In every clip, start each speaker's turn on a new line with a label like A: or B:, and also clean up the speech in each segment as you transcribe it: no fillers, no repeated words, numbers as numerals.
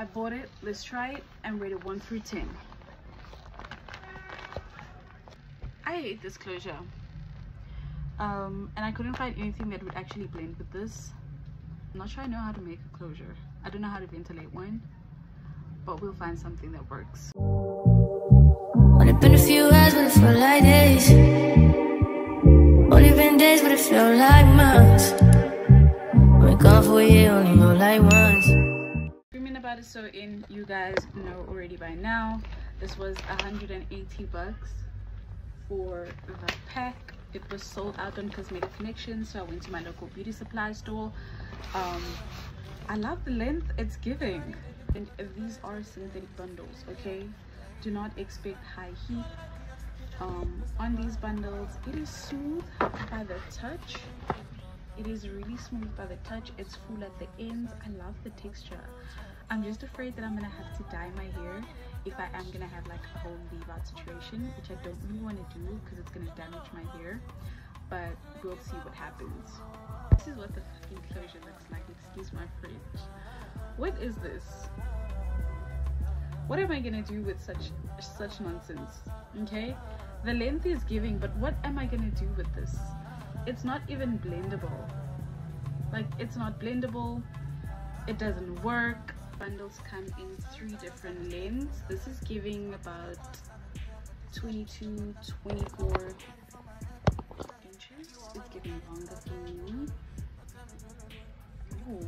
A: I bought it, let's try it, and rate it 1 through 10. I hate this closure. And I couldn't find anything that would actually blend with this. I'm not sure I know how to make a closure. I don't know how to ventilate one, but we'll find something that works.
B: Only been a few hours, but it felt like days. Only been days, but it felt like months. Been gone for a year, only go like once.
A: Screaming about it so in, you guys know already by now. This was 180 bucks for the pack. It was sold out on Cosmetic Connection, so I went to my local beauty supply store. I love the length it's giving, and these are synthetic bundles, okay? Do not expect high heat on these bundles. It is smooth by the touch. It is really smooth by the touch. It's full at the ends. I love the texture. I'm just afraid that I'm gonna have to dye my hair if I am gonna have like a whole leave out situation, which I don't really want to do because it's gonna damage my hair, but we'll see what happens. This is what the fucking closure looks like, excuse my French. What is this? What am I gonna do with such nonsense? Okay, the length is giving, but what am I gonna do with this? It's not even blendable. Like, it's not blendable. It doesn't work. Bundles come in 3 different lengths. This is giving about 22, 24 inches. It's giving longer for me. Oh,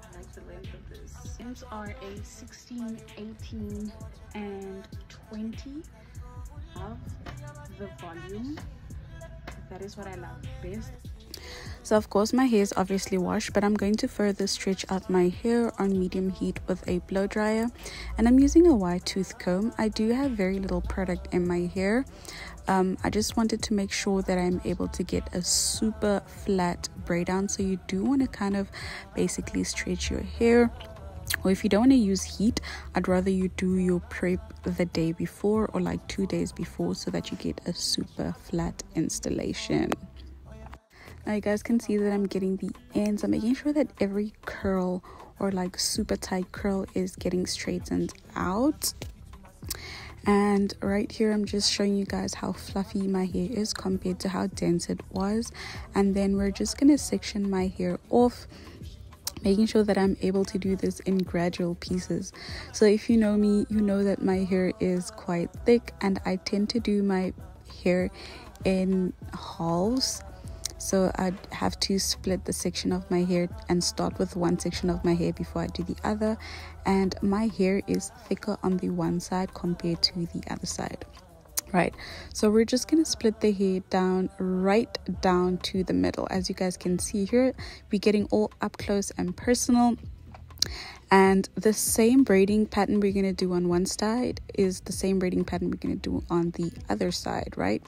A: I like the length of this. Lengths are a 16, 18, and 20 of the volume. That is what I love best. So of course my hair is obviously washed, but I'm going to further stretch out my hair on medium heat with a blow dryer, and I'm using a wide tooth comb. I do have very little product in my hair. I just wanted to make sure that I'm able to get a super flat braid down. So you do want to kind of basically stretch your hair, or if you don't want to use heat, I'd rather you do your prep the day before or like 2 days before, so that you get a super flat installation. Now you guys can see that I'm getting the ends. I'm making sure that every curl or like super tight curl is getting straightened out. And right here I'm just showing you guys how fluffy my hair is compared to how dense it was. And then we're just gonna section my hair off, making sure that I'm able to do this in gradual pieces. So if you know me, you know that my hair is quite thick and I tend to do my hair in halves. So I'd have to split the section of my hair and start with one section of my hair before I do the other. And my hair is thicker on the one side compared to the other side. Right, so we're just gonna split the hair down right down to the middle. As you guys can see here, we're getting all up close and personal. And the same braiding pattern we're going to do on one side is the same braiding pattern we're going to do on the other side, right?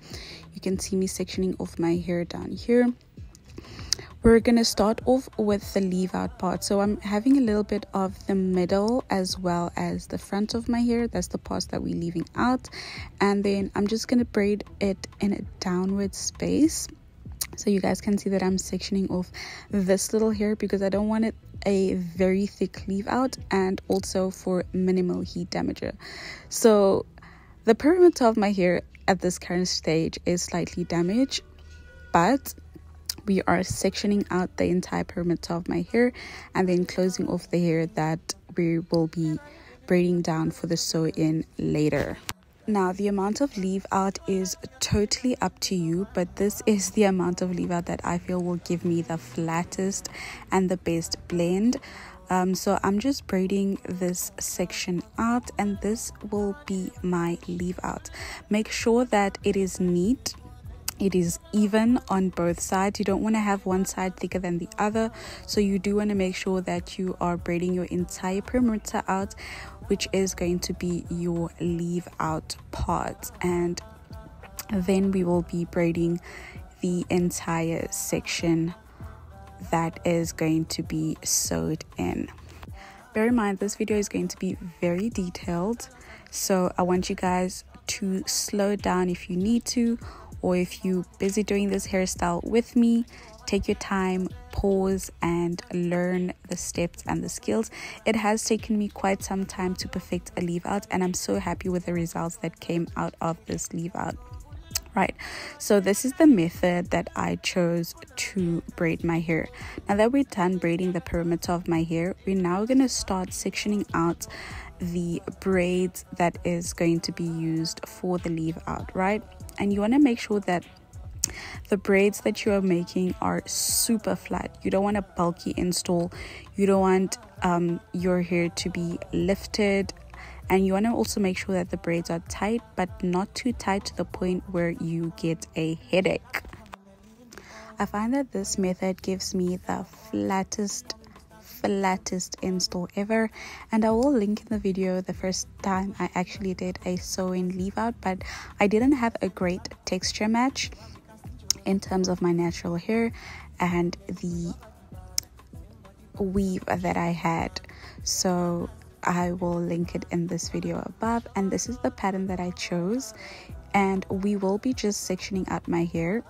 A: You can see me sectioning off my hair down here. We're going to start off with the leave out part. So I'm having a little bit of the middle as well as the front of my hair. That's the parts that we're leaving out. And then I'm just going to braid it in a downward space. So you guys can see that I'm sectioning off this little hair because I don't want it a very thick leave out, and also for minimal heat damager. So the perimeter of my hair at this current stage is slightly damaged, but we are sectioning out the entire perimeter of my hair and then closing off the hair that we will be braiding down for the sew in later. Now the amount of leave out is totally up to you, but this is the amount of leave out that I feel will give me the flattest and the best blend. So I'm just braiding this section out, and this will be my leave out. Make sure that it is neat, it is even on both sides. You don't want to have one side thicker than the other, so you do want to make sure that you are braiding your entire perimeter out, which is going to be your leave out part, and then we will be braiding the entire section that is going to be sewed in. Bear in mind, this video is going to be very detailed, so I want you guys to slow down if you need to, or if you're busy doing this hairstyle with me, take your time, pause, and learn the steps and the skills. It has taken me quite some time to perfect a leave out, and I'm so happy with the results that came out of this leave out. Right, so this is the method that I chose to braid my hair. Now that we're done braiding the perimeter of my hair, we're now going to start sectioning out the braids that is going to be used for the leave out, right? And you want to make sure that the braids that you are making are super flat. You don't want a bulky install. You don't want your hair to be lifted. And you want to also make sure that the braids are tight, but not too tight to the point where you get a headache. I find that this method gives me the flattest install ever, and I will link in the video the first time I actually did a sew-in leave out, but I didn't have a great texture match in terms of my natural hair and the weave that I had, so I will link it in this video above. And this is the pattern that I chose, and we will be just sectioning out my hair.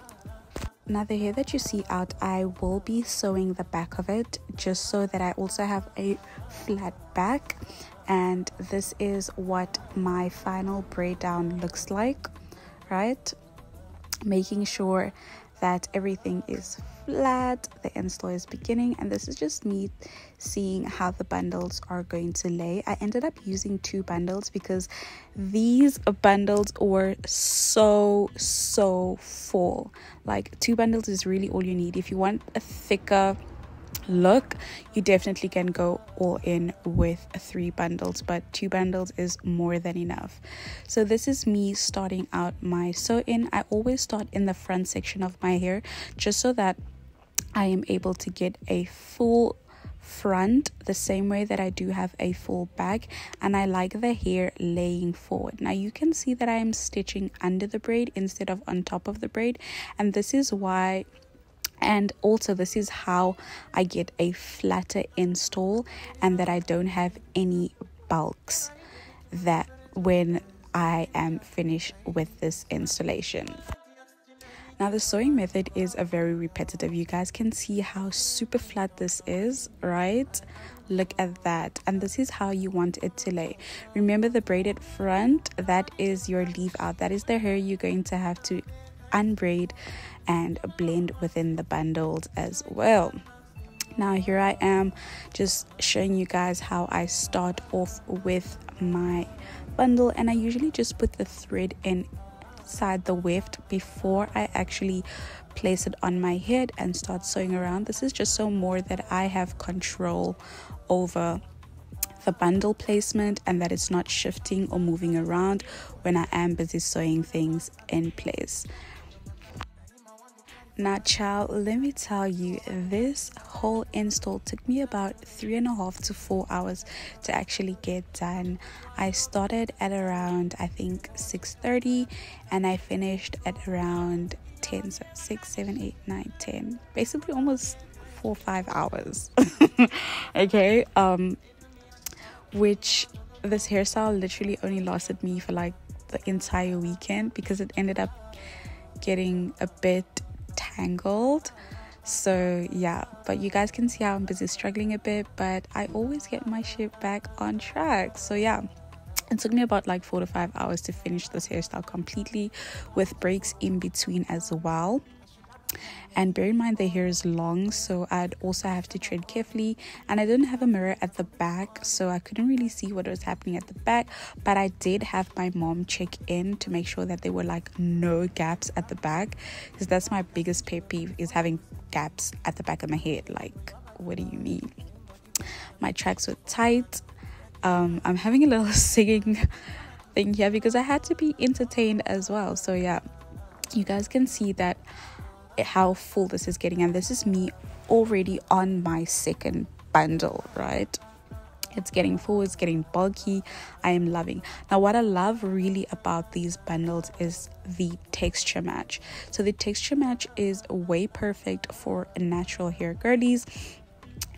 A: Now the hair that you see out, I will be sewing the back of it just so that I also have a flat back, and this is what my final braid down looks like, right? Making sure that everything is flat, the install is beginning, and this is just me seeing how the bundles are going to lay. I ended up using 2 bundles because these bundles were so full. Like 2 bundles is really all you need. If you want a thicker look, you definitely can go all in with 3 bundles, but 2 bundles is more than enough. So this is me starting out my sew-in. I always start in the front section of my hair just so that I am able to get a full front the same way that I do have a full back, and I like the hair laying forward. Now you can see that I am stitching under the braid instead of on top of the braid, and this is why, and also this is how I get a flatter install and that I don't have any bulks that when I am finished with this installation. Now the sewing method is a very repetitive. You guys can see how super flat this is, right? Look at that. And this is how you want it to lay. Remember the braided front, that is your leave out. That is the hair you're going to have to unbraid and blend within the bundles as well. Now here I am just showing you guys how I start off with my bundle, and I usually just put the thread inside the weft before I actually place it on my head and start sewing around. This is just so more that I have control over the bundle placement and that it's not shifting or moving around when I am busy sewing things in place. Now child, let me tell you, this whole install took me about 3.5 to 4 hours to actually get done. I started at around, I think, 6:30 and I finished at around 10, so 6, 7, 8, 9, 10, basically almost 4 or 5 hours. Okay, which this hairstyle literally only lasted me for like the entire weekend because it ended up getting a bit tangled. So yeah, but you guys can see how I'm busy struggling a bit, but I always get my shit back on track. So yeah, it took me about like 4 to 5 hours to finish this hairstyle completely, with breaks in between as well. And bear in mind the hair is long, so I'd also have to tread carefully, and I didn't have a mirror at the back, so I couldn't really see what was happening at the back. But I did have my mom check in to make sure that there were like no gaps at the back, because that's my biggest pet peeve, is having gaps at the back of my head. Like, what do you mean? My tracks were tight. I'm having a little singing thing here because I had to be entertained as well. So yeah, you guys can see that how full this is getting, and this is me already on my second bundle, right? It's getting full, it's getting bulky. I am loving. Now what I love really about these bundles is the texture match. So the texture match is way perfect for natural hair girlies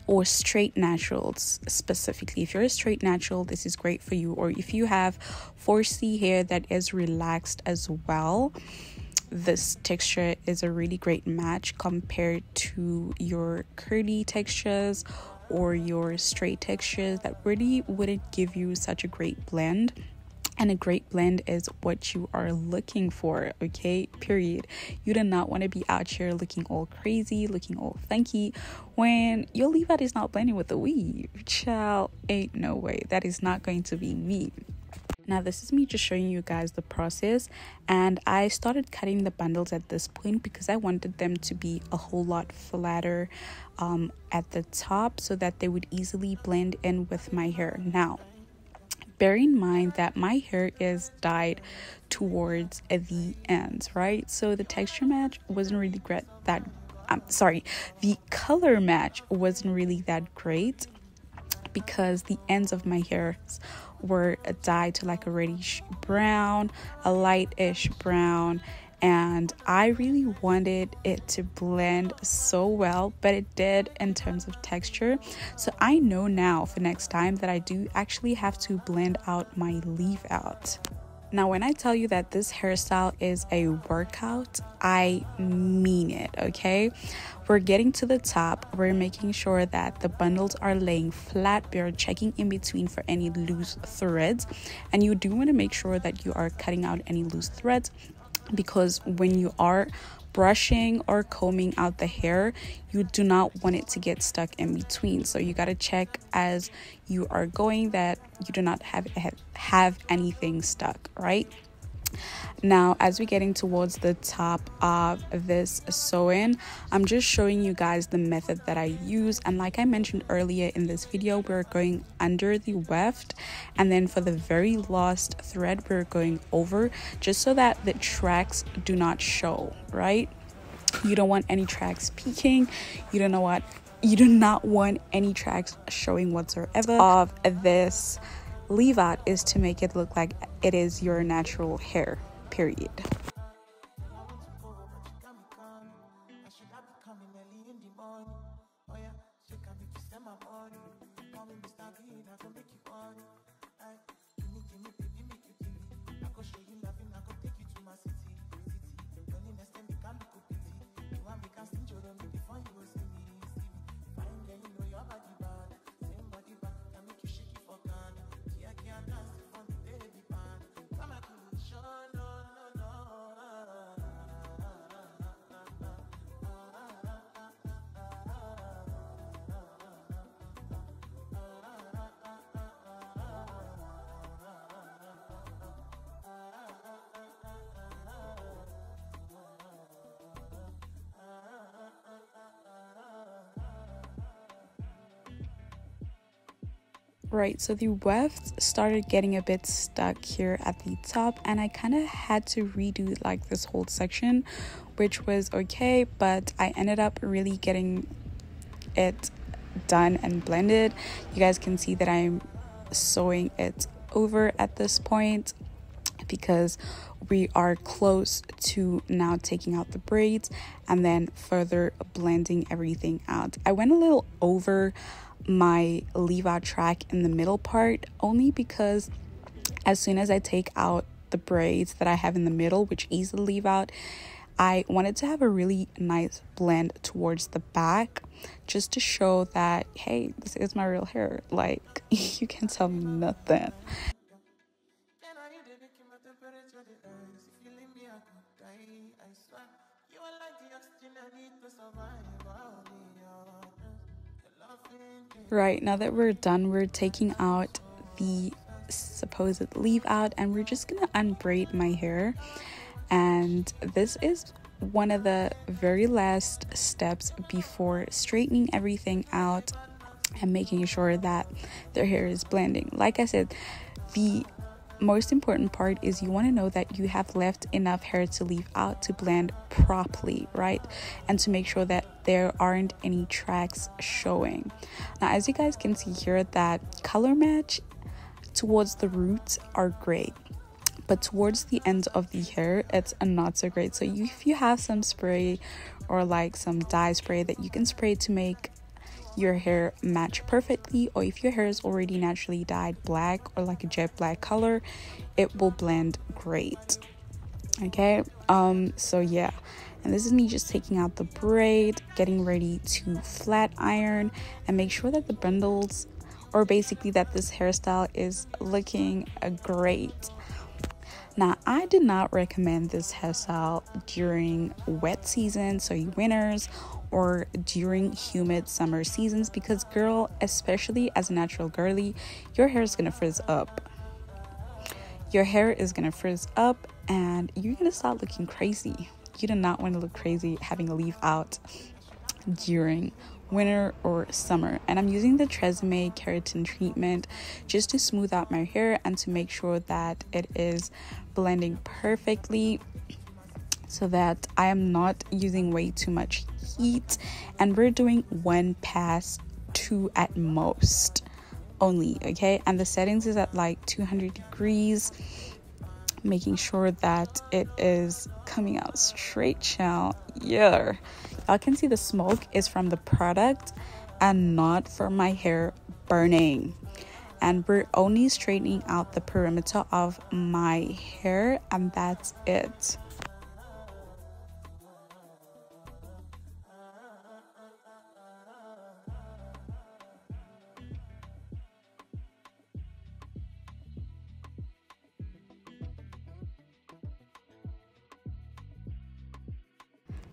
A: or straight naturals specifically. If you're a straight natural, this is great for you, or if you have 4C hair that is relaxed as well, this texture is a really great match compared to your curly textures or your straight textures that really wouldn't give you such a great blend. And a great blend is what you are looking for, okay? Period. You do not want to be out here looking all crazy, looking all funky when your leave out is not blending with the weave. Child, ain't no way. That is not going to be me. Now, this is me just showing you guys the process, and I started cutting the bundles at this point because I wanted them to be a whole lot flatter at the top so that they would easily blend in with my hair. Now, bear in mind that my hair is dyed towards the ends, right? So the texture match wasn't really great. The color match wasn't really that great because the ends of my hairs were dyed to like a reddish brown, a lightish brown, and I really wanted it to blend so well, but it did in terms of texture. So I know now for next time that I do actually have to blend out my leave out. Now, when I tell you that this hairstyle is a workout, I mean it, okay? We're getting to the top. We're making sure that the bundles are laying flat. We're checking in between for any loose threads. And you do want to make sure that you are cutting out any loose threads, because when you are brushing or combing out the hair, you do not want it to get stuck in between. So you got to check as you are going that you do not have anything stuck, right? Now, as we're getting towards the top of this sew-in, I'm just showing you guys the method that I use. And like I mentioned earlier in this video, we're going under the weft, and then for the very last thread we're going over, just so that the tracks do not show, right? You don't want any tracks peeking. You do not want any tracks showing whatsoever. Of this leave out is to make it look like it is your natural hair, period. Right, so the weft started getting a bit stuck here at the top, and I kind of had to redo like this whole section, which was okay, but I ended up really getting it done and blended. You guys can see that I'm sewing it over at this point because we are close to now taking out the braids and then further blending everything out. I went a little over my leave out track in the middle part, only because as soon as I take out the braids that I have in the middle, which is the leave out, I wanted to have a really nice blend towards the back, just to show that, hey, this is my real hair. Like, you can tell me nothing. Right, now that we're done, we're taking out the supposed leave out, and we're just gonna unbraid my hair. And this is one of the very last steps before straightening everything out and making sure that their hair is blending. Like I said, the most important part is you want to know that you have left enough hair to leave out to blend properly, right? And to make sure that there aren't any tracks showing. Now, as you guys can see here, that color match towards the roots are great, but towards the end of the hair, it's not so great. So if you have some spray or like some dye spray that you can spray to make your hair match perfectly, or if your hair is already naturally dyed black or like a jet black color, it will blend great. Okay, so yeah, and this is me just taking out the braid, getting ready to flat iron and make sure that the bundles, or basically that this hairstyle, is looking great. Now, I do not recommend this hairstyle during wet season, so you winters, or during humid summer seasons, because girl, especially as a natural girly, your hair is gonna frizz up. Your hair is gonna frizz up and you're gonna start looking crazy. You do not want to look crazy having a leave out during winter or summer. And I'm using the Tresemme keratin treatment just to smooth out my hair and to make sure that it is blending perfectly, so that I am not using way too much heat. And we're doing 1 pass, 2 at most only, okay? And the settings is at like 200 degrees, making sure that it is coming out straight, child. Yeah, y'all can see the smoke is from the product and not from my hair burning. And we're only straightening out the perimeter of my hair, and that's it.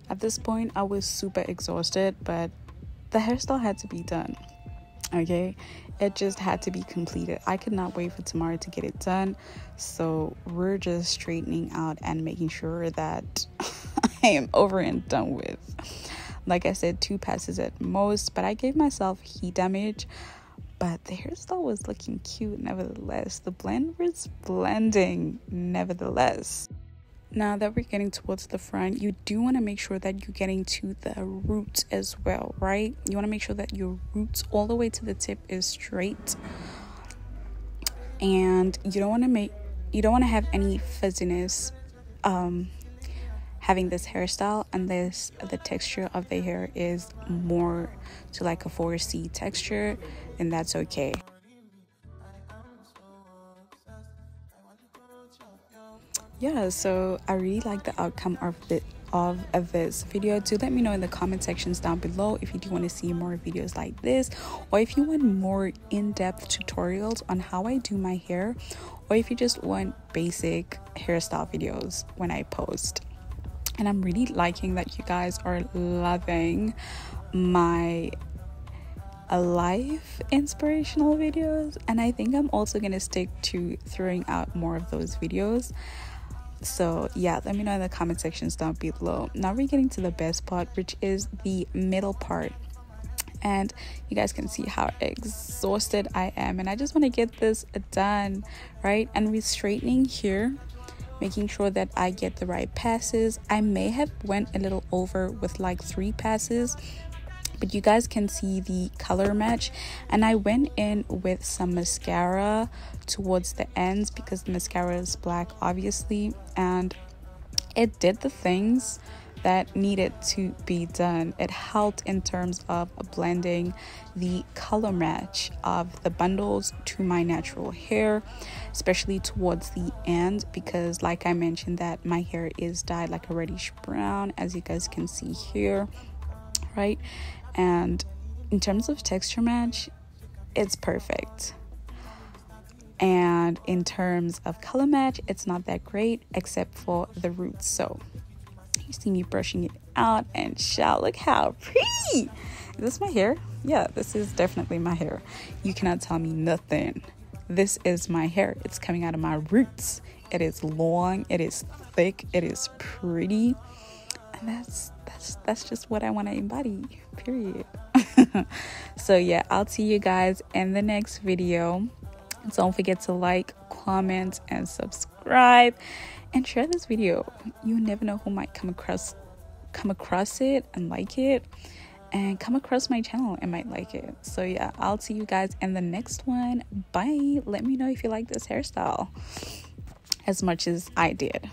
A: At this point, I was super exhausted, but the hairstyle had to be done. Okay, it just had to be completed. I could not wait for tomorrow to get it done, so we're just straightening out and making sure that I am over and done with. Like I said, 2 passes at most, but I gave myself heat damage. But the hairstyle was looking cute nevertheless. The blend was blending nevertheless. Now that we're getting towards the front, you do want to make sure that you're getting to the roots as well, right? You want to make sure that your roots all the way to the tip is straight, and you don't want to have any fuzziness having this hairstyle, unless the texture of the hair is more to like a 4C texture, then that's okay. Yeah, so I really like the outcome of this video. Do let me know in the comment sections down below if you do want to see more videos like this, or if you want more in-depth tutorials on how I do my hair, or if you just want basic hairstyle videos when I post. And I'm really liking that you guys are loving my life inspirational videos, and I think I'm also gonna stick to throwing out more of those videos. So yeah, let me know in the comment sections down below. Now we're getting to the best part, which is the middle part, and you guys can see how exhausted I am, and I just want to get this done, right? And we're straightening here, making sure that I get the right passes. I may have went a little over with like 3 passes, but you guys can see the color match, and I went in with some mascara towards the ends because the mascara is black obviously, and it did the things that needed to be done. It helped in terms of blending the color match of the bundles to my natural hair, especially towards the end, because like I mentioned that my hair is dyed like a reddish brown, as you guys can see here, right? And in terms of texture match, it's perfect. And in terms of color match, it's not that great except for the roots. So you see me brushing it out, and child, look how pretty. Is this my hair? Yeah, this is definitely my hair. You cannot tell me nothing. This is my hair. It's coming out of my roots. It is long, it is thick, it is pretty, and that's just what I want to embody, period. So yeah, I'll see you guys in the next video. Don't forget to like, comment, and subscribe, and share this video. You never know who might come across it and like it, and come across my channel and might like it. So yeah, I'll see you guys in the next one. Bye. Let me know if you like this hairstyle as much as I did.